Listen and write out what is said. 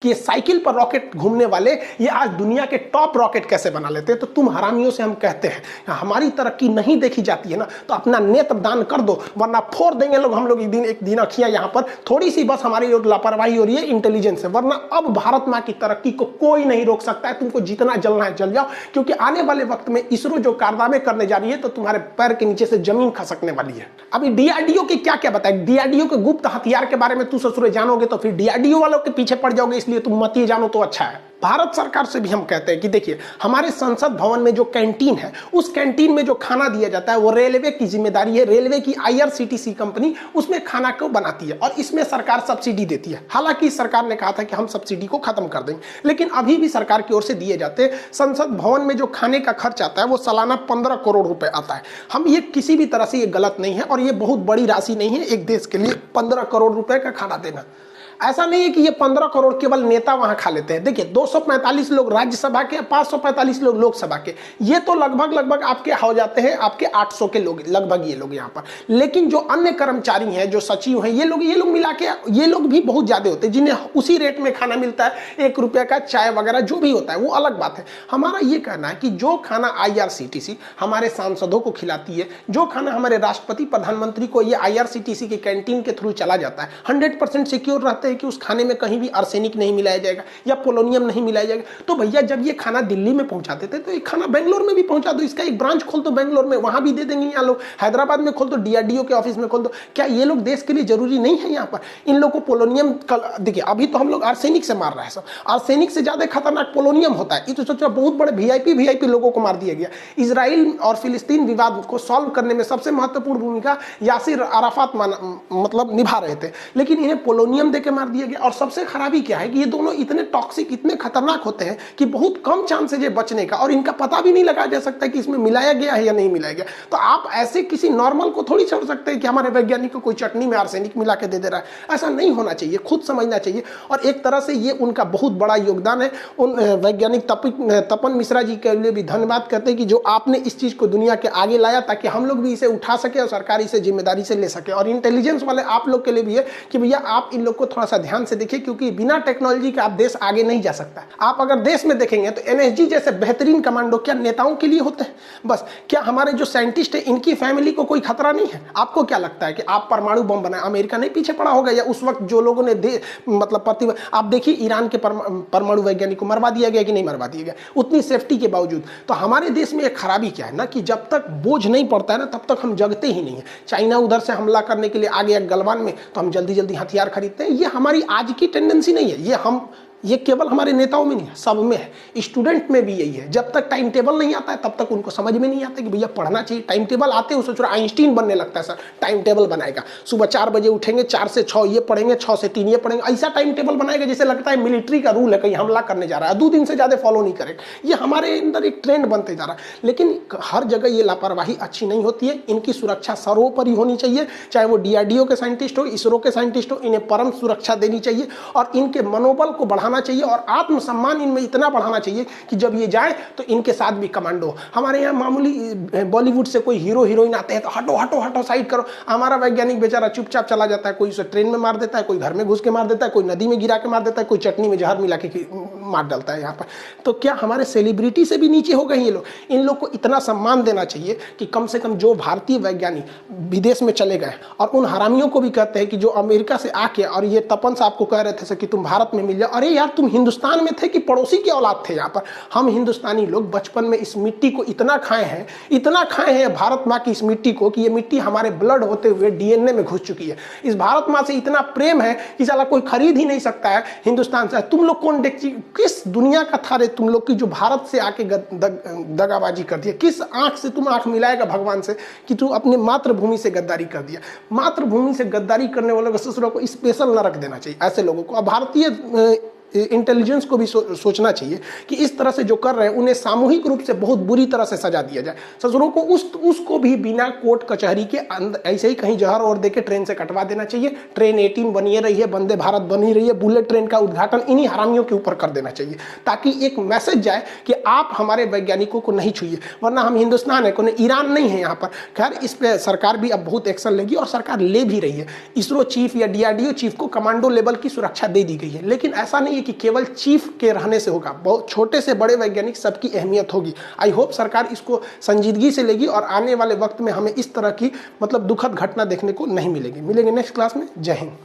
कि साइकिल पर रॉकेट घूमने वाले ये आज दुनिया के टॉप रॉकेट कैसे बना लेते हैं। तो तुम हरामियों से हम कहते हैं, हमारी तरक्की नहीं देखी जाती है ना तो अपना नेत्र दान कर दो, वरना फोड़ देंगे लोग हम लोग एक दिन अखियां। यहाँ पर थोड़ी सी बस हमारी लापरवाही हो रही है, इंटेलिजेंस है, वरना अब भारत माँ की तरक्की को कोई नहीं रोक सकता है। तुमको जितना जलना है जल जाओ, क्योंकि आने वाले वक्त में इसरो जो कारनामे करने जा रही है तो तुम्हारे पैर के नीचे से जमीन खसकने वाली है। अभी डीआरडीओ के क्या क्या बताए, डीआरडीओ के गुप्त हथियार के बारे में तू ससुरे जानोगे तो फिर डीआरडीओ वालों के पीछे पड़ जाओगे, इसलिए तुम मत ही जानो तो अच्छा है। भारत सरकार से भी हम कहते हैं कि देखिए, हमारे संसद भवन में जो कैंटीन है, उस कैंटीन में जो खाना दिया जाता है वो रेलवे की जिम्मेदारी है। रेलवे की आईआरसीटीसी कंपनी उसमें खाना को बनाती है और इसमें सरकार सब्सिडी देती है। हालांकि सरकार ने कहा था कि हम सब्सिडी को खत्म कर देंगे, लेकिन अभी भी सरकार की ओर से दिए जाते हैं। संसद भवन में जो खाने का खर्च आता है वो सालाना 15 करोड़ रुपए आता है। हम ये किसी भी तरह से ये गलत नहीं है और ये बहुत बड़ी राशि नहीं है एक देश के लिए 15 करोड़ रुपए का खाना देना। ऐसा नहीं है कि ये 15 करोड़ केवल नेता वहां खा लेते हैं। देखिए 245 लोग राज्यसभा के, 545 लोग लोकसभा के, ये तो लगभग आपके हो जाते हैं आपके 800 के लोग लगभग ये लोग यहाँ पर। लेकिन जो अन्य कर्मचारी हैं, जो सचिव हैं, ये लोग मिला के ये लोग भी बहुत ज्यादा होते हैं, जिन्हें उसी रेट में खाना मिलता है, 1 रुपये का चाय वगैरह जो भी होता है वो अलग बात है। हमारा ये कहना है कि जो खाना आईआरसीटीसी हमारे सांसदों को खिलाती है, जो खाना हमारे राष्ट्रपति प्रधानमंत्री को ये आईआरसीटीसी के कैंटीन के थ्रू चला जाता है, 100% सिक्योर रहते है कि उस खाने में कहीं भी आर्सेनिक नहीं मिलाया जाएगा या पोलोनियम नहीं मिलाया जाएगा। तो भैया जब ये खाना दिल्ली में पहुंचाते थे तो ये खाना बेंगलोर में भी पहुंचा दो, इसका एक ब्रांच खोल दो बेंगलोर में, वहां भी दे देंगे। यहाँ लोग हैदराबाद में खोल दो, डीआरडीओ के ऑफिस में खोल दो। क्या ये लोग देश के लिए जरूरी नहीं है? यहाँ पर इन लोग को पोलोनियम, देखिए अभी तो हम लोग आर्सेनिक से मार रहे हैं, सब आर्सेनिक से ज्यादा खतरनाक पोलोनियम होता है। ये तो सोचो बहुत बड़े वीआईपी लोगों को मार दिया गया। इजराइल और फिलिस्तीन विवाद को सॉल्व करने में सबसे महत्वपूर्ण भूमिका यासिर अराफात मतलब निभा रहे थे, लेकिन इन्हें पोलोनियम देके मार दिया गया। और सबसे खराबी क्या है कि ये दोनों इतने टॉक्सिक, इतने खतरनाक होते हैं कि बहुत कम चांस है ये बचने का, और इनका पता भी नहीं लगाया जा सकता कि इसमें मिलाया गया है या नहीं मिलाया गया। तो आप ऐसे किसी नॉर्मल को थोड़ी छोड़ सकते हैं कि हमारे वैज्ञानिक को कोई चटनी में आर्सेनिक मिला के दे रहा है। ऐसा नहीं होना चाहिए, खुद समझना चाहिए। और एक तरह से ये उनका बहुत बड़ा योगदान है। उन वैज्ञानिक तपन मिश्रा जी के लिए भी धन्यवाद करते हैं कि जो आपने इस चीज को दुनिया के आगे लाया, ताकि हम लोग भी इसे उठा सके और सरकार इसे जिम्मेदारी से ले सके। और इंटेलिजेंस वाले आप लोग के लिए भी है कि भैया आप इन लोग को थोड़ा सा ध्यान से देखिए, क्योंकि बिना टेक्नोलॉजी के आप देश आगे नहीं जा सकता। आप अगर देश में देखेंगे तो एनएसजी जैसे बेहतरीन कमांडो क्या नेताओं के लिए होते हैं बस? क्या हमारे जो साइंटिस्ट है इनकी फैमिली को कोई खतरा नहीं है? आपको क्या लगता है कि आप परमाणु बम बनाए, अमेरिका नहीं पीछे पड़ा होगा? या उस वक्त जो लोगों ने मतलब आप देखिए ईरान के परमाणु वैज्ञानिक को मरवा दिया गया कि नहीं मरवा दिया गया, उतनी सेफ्टी के बावजूद। तो हमारे देश में एक खराबी क्या है ना कि जब तक बोझ नहीं पड़ता है ना तब तक हम जगते ही नहीं है। चाइना उधर से हमला करने के लिए आ गया गलवान में, तो हम जल्दी जल्दी हथियार खरीदते हैं। ये हमारी आज की टेंडेंसी नहीं है, ये केवल हमारे नेताओं में नहीं है, सब में है। स्टूडेंट में भी यही है। जब तक टाइम टेबल नहीं आता है तब तक उनको समझ में नहीं आता कि भैया पढ़ना चाहिए। टाइम टेबल आते हैं सोच रहा आइंस्टीन बनने लगता है, सर टाइम टेबल बनाएगा, सुबह 4 बजे उठेंगे, 4 से 6 ये पढ़ेंगे, 6 से 3 ये पढ़ेंगे। ऐसा टाइम टेबल बनाएगा जैसे लगता है मिलिट्री का रूल है, कहीं हमला करने जा रहा है, 2 दिन से ज्यादा फॉलो नहीं करें। ये हमारे अंदर एक ट्रेंड बनते जा रहा है। लेकिन हर जगह ये लापरवाही अच्छी नहीं होती है। इनकी सुरक्षा सर्वोपरि होनी चाहिए, चाहे वो डीआरडीओ के साइंटिस्ट हो, इसरो के साइंटिस्ट हो, इन्हें परम सुरक्षा देनी चाहिए और इनके मनोबल को बढ़ाना चाहिए और आत्मसम्मान इनमें इतना बढ़ाना चाहिए कि जब ये जाए तो इनके साथ भी कमांडो। हमारे यहाँ मामूली बॉलीवुड से कोई हीरो हीरोइन आते हैं तो हटो हटो हटो साइड करो। हमारा वैज्ञानिक बेचारा चुपचाप चला जाता है, कोई उसे ट्रेन में मार देता है, कोई घर में घुस के मार देता है, कोई नदी में गिरा के मार देता है, कोई चटनी में जहर मिला के मार डालता है यहाँ पर। तो क्या हमारे सेलिब्रिटी से भी नीचे हो गए ये लोग? इन लोग को इतना सम्मान देना चाहिए कि कम से कम जो भारतीय वैज्ञानिक विदेश में चले गए, और उन हरामियों को भी कहते हैं कि जो अमेरिका से आके, और ये तपन साहब को कह रहे थे कि तुम भारत में मिल जाओ, अरे यार तुम हिंदुस्तान में थे कि पड़ोसी की औलाद थे? यहाँ पर हम हिंदुस्तानी लोग बचपन में इस मिट्टी को इतना खाए हैं भारत माँ की इस मिट्टी को, कि ये मिट्टी हमारे ब्लड होते हुए डीएनए में घुस चुकी है। इस भारत माँ से इतना प्रेम है कि साला कोई खरीद ही नहीं सकता है हिंदुस्तान से। तुम लोग कौन किस दुनिया का था रे तुम लोग की जो भारत से आके दगाबाजी कर दिया? किस आंख से तुम आंख मिलाएगा भगवान से कि तू अपने मातृभूमि से गद्दारी कर दिया? मातृभूमि से गद्दारी करने वालों को ससुरों को स्पेशल न रख देना चाहिए ऐसे लोगों को। अब भारतीय इंटेलिजेंस को भी सोचना चाहिए कि इस तरह से जो कर रहे हैं उन्हें सामूहिक रूप से बहुत बुरी तरह से सजा दिया जाए। ससुरों को उसको भी बिना कोर्ट कचहरी के अंदर ऐसे ही कहीं जहर और देके ट्रेन से कटवा देना चाहिए। ट्रेन 18 बनी रही है, वंदे भारत बनी रही है, बुलेट ट्रेन का उद्घाटन इन्हीं हरामियों के ऊपर कर देना चाहिए, ताकि एक मैसेज जाए कि आप हमारे वैज्ञानिकों को नहीं छुइए, वरना हम हिंदुस्तान है, कोई ईरान नहीं है यहाँ पर। खैर इस पर सरकार भी अब बहुत एक्शन लेगी और सरकार ले भी रही है। इसरो चीफ या डीआरडीओ चीफ को कमांडो लेवल की सुरक्षा दे दी गई है, लेकिन ऐसा नहीं है कि केवल चीफ के रहने से होगा, बहुत छोटे से बड़े वैज्ञानिक सबकी अहमियत होगी। आई होप सरकार इसको संजीदगी से लेगी और आने वाले वक्त में हमें इस तरह की मतलब दुखद घटना देखने को नहीं मिलेगी। मिलेंगे नेक्स्ट क्लास में। जय हिंद।